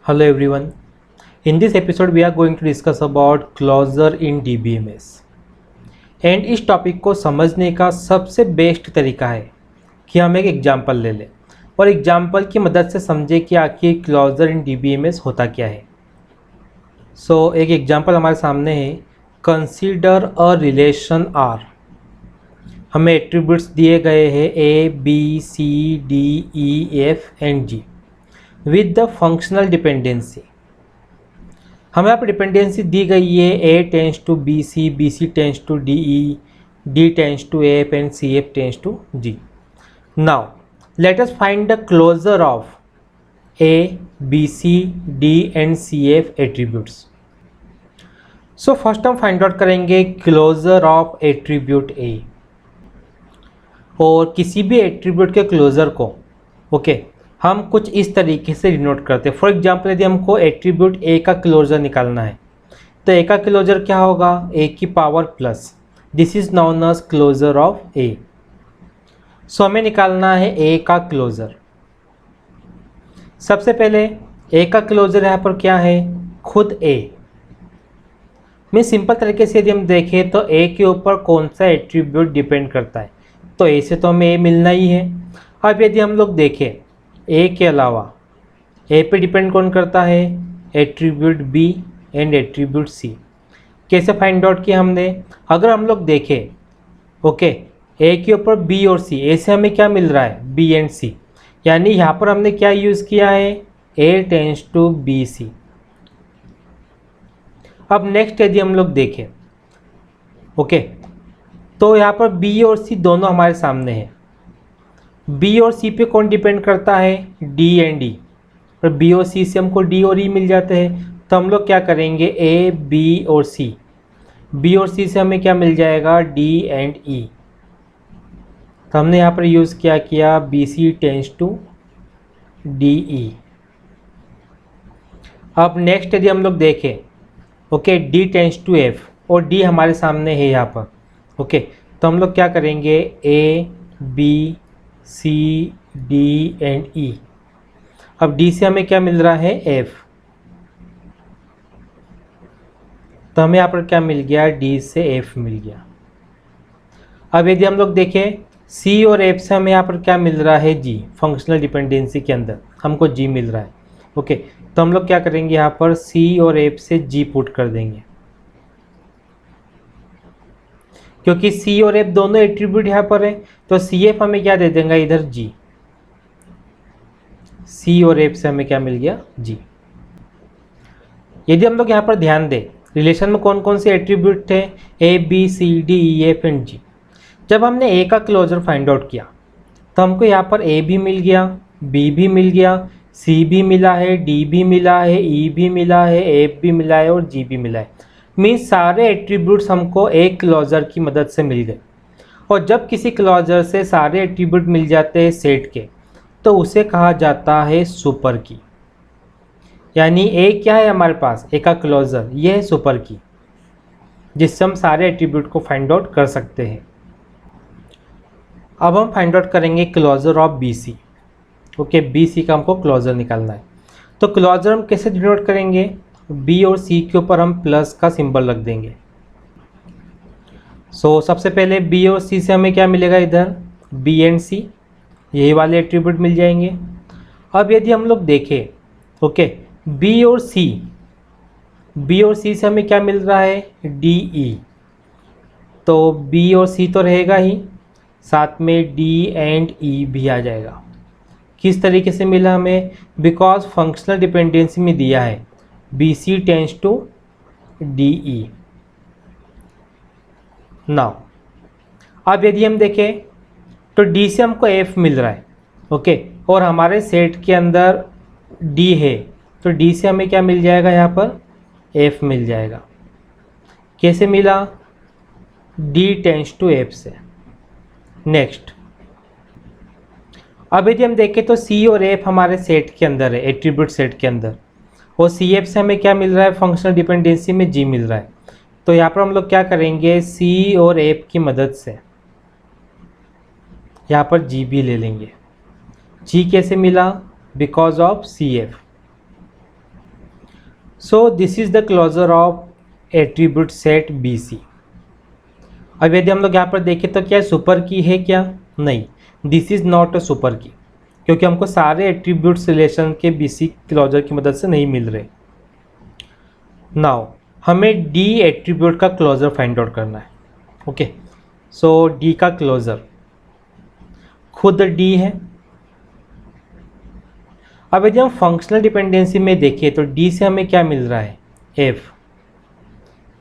Hello everyone. In this episode we are going to discuss about closure in DBMS. And इस topic को समझने का सबसे best तरीका है कि हम एक एग्जाम्पल ले लें और एग्जाम्पल की मदद से समझें कि आखिर क्लोजर इन DBMS होता क्या है। एक एग्जाम्पल हमारे सामने है। Consider a relation R। हमें एट्रीब्यूट्स दिए गए हैं A, B, C, D, E, F and G with the functional dependency. हमें यहाँ पर डिपेंडेंसी दी गई है A tends to B C tends to D tends to F and F tends to G। Now let us find the closure of A, B, C, D and F attributes. First हम find out करेंगे closure of attribute A और किसी भी attribute के closure को हम कुछ इस तरीके से डिनोट करते हैं। फॉर एग्जांपल यदि हमको एट्रीब्यूट A का क्लोजर निकालना है तो A का क्लोजर क्या होगा, A की power plus. This is known as closure of A। हमें निकालना है A का क्लोजर। सबसे पहले A का क्लोजर यहाँ पर क्या है, खुद A में। सिंपल तरीके से यदि हम देखें तो A के ऊपर कौन सा एट्रीब्यूट डिपेंड करता है, तो A से तो हमें A मिलना ही है। अब यदि हम लोग देखें A के अलावा A पे डिपेंड कौन करता है, attribute B and attribute C। कैसे फाइंड आउट किया हमने, अगर हम लोग देखें A के ऊपर B और C, A से हमें क्या मिल रहा है, B एंड C, यानी यहाँ पर हमने क्या यूज़ किया है, A tends to B C. अब नेक्स्ट यदि हम लोग देखें तो यहाँ पर B और C दोनों हमारे सामने हैं। B और C पे कौन डिपेंड करता है, D एंड E, और B और C से हमको D और E मिल जाते हैं। तो हम लोग क्या करेंगे, A, B और C, B और C से हमें क्या मिल जाएगा, D एंड E। तो हमने यहाँ पर यूज़ किया BC टेंस टू DE। अब नेक्स्ट यदि हम लोग देखें D टेंस टू F और D हमारे सामने है यहाँ पर तो हम लोग क्या करेंगे, A, B, C, D and E। अब D से हमें क्या मिल रहा है, F, तो हमें यहाँ पर क्या मिल गया, D से F मिल गया। अब यदि हम लोग देखें C और F से हमें यहाँ पर क्या मिल रहा है, G। फंक्शनल डिपेंडेंसी के अंदर हमको G मिल रहा है तो हम लोग क्या करेंगे, यहाँ पर C और F से G पुट कर देंगे, क्योंकि C और F दोनों एट्रीब्यूट यहाँ पर है। तो CF हमें क्या दे देंगे इधर, G। C और F से हमें क्या मिल गया, G। यदि हम लोग यहाँ पर ध्यान दें, रिलेशन में कौन कौन से एट्रीब्यूट थे, A, B, C, D, E, F and G। जब हमने A का क्लोजर फाइंड आउट किया तो हमको यहाँ पर A भी मिल गया, B भी मिल गया, C भी मिला है, D भी मिला है, E भी मिला है, F भी मिला है और G भी मिला है। मीन्स सारे एट्रीब्यूट्स हमको एक क्लोजर की मदद से मिल गए। और जब किसी क्लोजर से सारे एट्रीब्यूट मिल जाते हैं सेट के, तो उसे कहा जाता है सुपर की। यानी A क्या है हमारे पास, A का क्लोजर, ये है सुपर की, जिससे हम सारे एट्रीब्यूट को फाइंड आउट कर सकते हैं। अब हम फाइंड आउट करेंगे क्लोजर ऑफ BC। BC का हमको क्लोजर निकालना है। तो क्लोजर हम कैसे डिनोट करेंगे, B और C के ऊपर हम प्लस का सिंबल रख देंगे। सबसे पहले B और C से हमें क्या मिलेगा, इधर B एंड C, यही वाले एट्रीब्यूट मिल जाएंगे। अब यदि हम लोग देखें B और C से हमें क्या मिल रहा है, DE। तो B और C तो रहेगा ही, साथ में D एंड E भी आ जाएगा। किस तरीके से मिला हमें, बिकॉज फंक्शनल डिपेंडेंसी में दिया है BC tends to DE। Now अब यदि हम देखें तो D से हमको F मिल रहा है और हमारे सेट के अंदर D है, तो D से हमें क्या मिल जाएगा, यहाँ पर F मिल जाएगा। कैसे मिला, D टेंस टू F से। नेक्स्ट अब यदि हम देखें तो C और F हमारे सेट के अंदर है, एट्रीब्यूट सेट के अंदर, और CF से हमें क्या मिल रहा है, फंक्शनल डिपेंडेंसी में G मिल रहा है। तो यहाँ पर हम लोग क्या करेंगे, C और F की मदद से यहाँ पर G भी ले लेंगे। G कैसे मिला, because of CF। So this is the closure of attribute set B C. अब यदि हम लोग यहाँ पर देखें तो क्या सुपर की है क्या? नहीं, this is not a super की, क्योंकि हमको सारे एट्रीब्यूट्स रिलेशन के बी सी क्लोजर की मदद से नहीं मिल रहे। नाउ हमें डी एट्रीब्यूट का क्लोजर फाइंड आउट करना है। ओके, सो डी का क्लोजर खुद डी है। अब यदि हम फंक्शनल डिपेंडेंसी में देखें तो डी से हमें क्या मिल रहा है? एफ।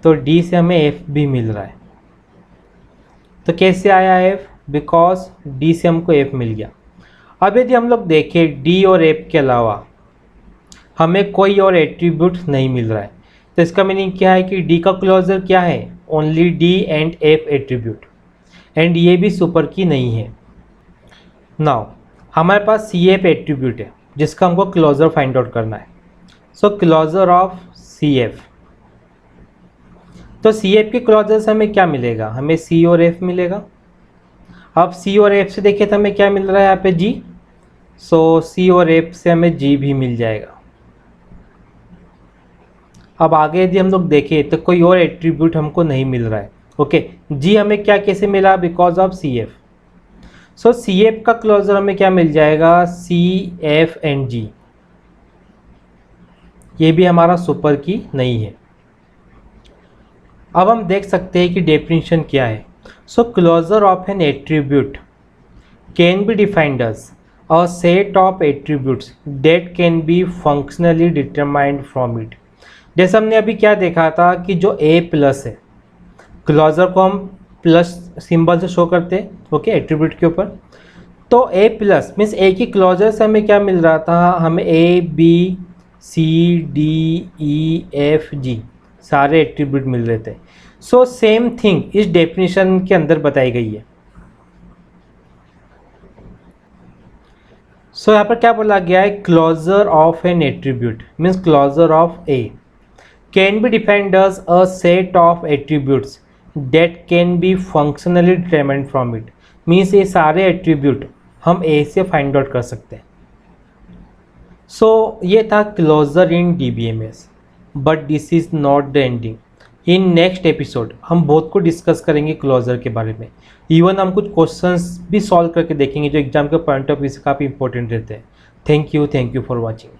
तो डी से हमें एफ भी मिल रहा है। तो कैसे आया एफ? बिकॉज डी से हमको एफ मिल गया। अब यदि हम लोग देखें डी और एफ के अलावा हमें कोई और एट्रीब्यूट नहीं मिल रहा है, तो इसका मीनिंग क्या है कि डी का क्लोजर क्या है? Only D and F attribute, and ये भी सुपर की नहीं है। नाउ हमारे पास सी एफ एट्रीब्यूट है जिसका हमको क्लोजर फाइंड आउट करना है। So closure of C F, तो सी एफ के क्लोजर से हमें क्या मिलेगा? हमें सी और एफ मिलेगा। अब सी और एफ से देखें तो हमें क्या मिल रहा है यहाँ पे? जी। सो सी और एफ से हमें जी भी मिल जाएगा। अब आगे यदि हम लोग देखें तो कोई और एट्रीब्यूट हमको नहीं मिल रहा है। ओके, जी हमें क्या कैसे मिला? Because of C F. So C F का क्लोजर हमें क्या मिल जाएगा? C F and G. ये भी हमारा सुपर की नहीं है। अब हम देख सकते हैं कि डेफिनेशन क्या है। So closure of an attribute can be defined as a set of attributes that can be functionally determined from it. जैसे हमने अभी क्या देखा था कि जो ए प्लस है, क्लोजर को हम प्लस सिंबल से शो करते हैं। ओके, एट्रीब्यूट के ऊपर। तो ए प्लस मीन्स ए की क्लोजर से हमें क्या मिल रहा था? हमें A B C D E F G सारे एट्रीब्यूट मिल रहे थे। सो सेम थिंग इस डेफिनेशन के अंदर बताई गई है। सो यहाँ पर क्या बोला गया है? Closure of an attribute means closure of A can be defined as a set of attributes that can be functionally determined from it. Means ये सारे एट्रीब्यूट हम ए से फाइंड आउट कर सकते हैं। सो ये था closure in DBMS, but this is not the ending. In next episode हम बहुत कुछ डिस्कस करेंगे क्लोजर के बारे में। इवन हम कुछ क्वेश्चंस भी सॉल्व करके देखेंगे जो एग्जाम के पॉइंट ऑफ व्यू से काफ़ी इंपॉर्टेंट रहते हैं। Thank you for watching.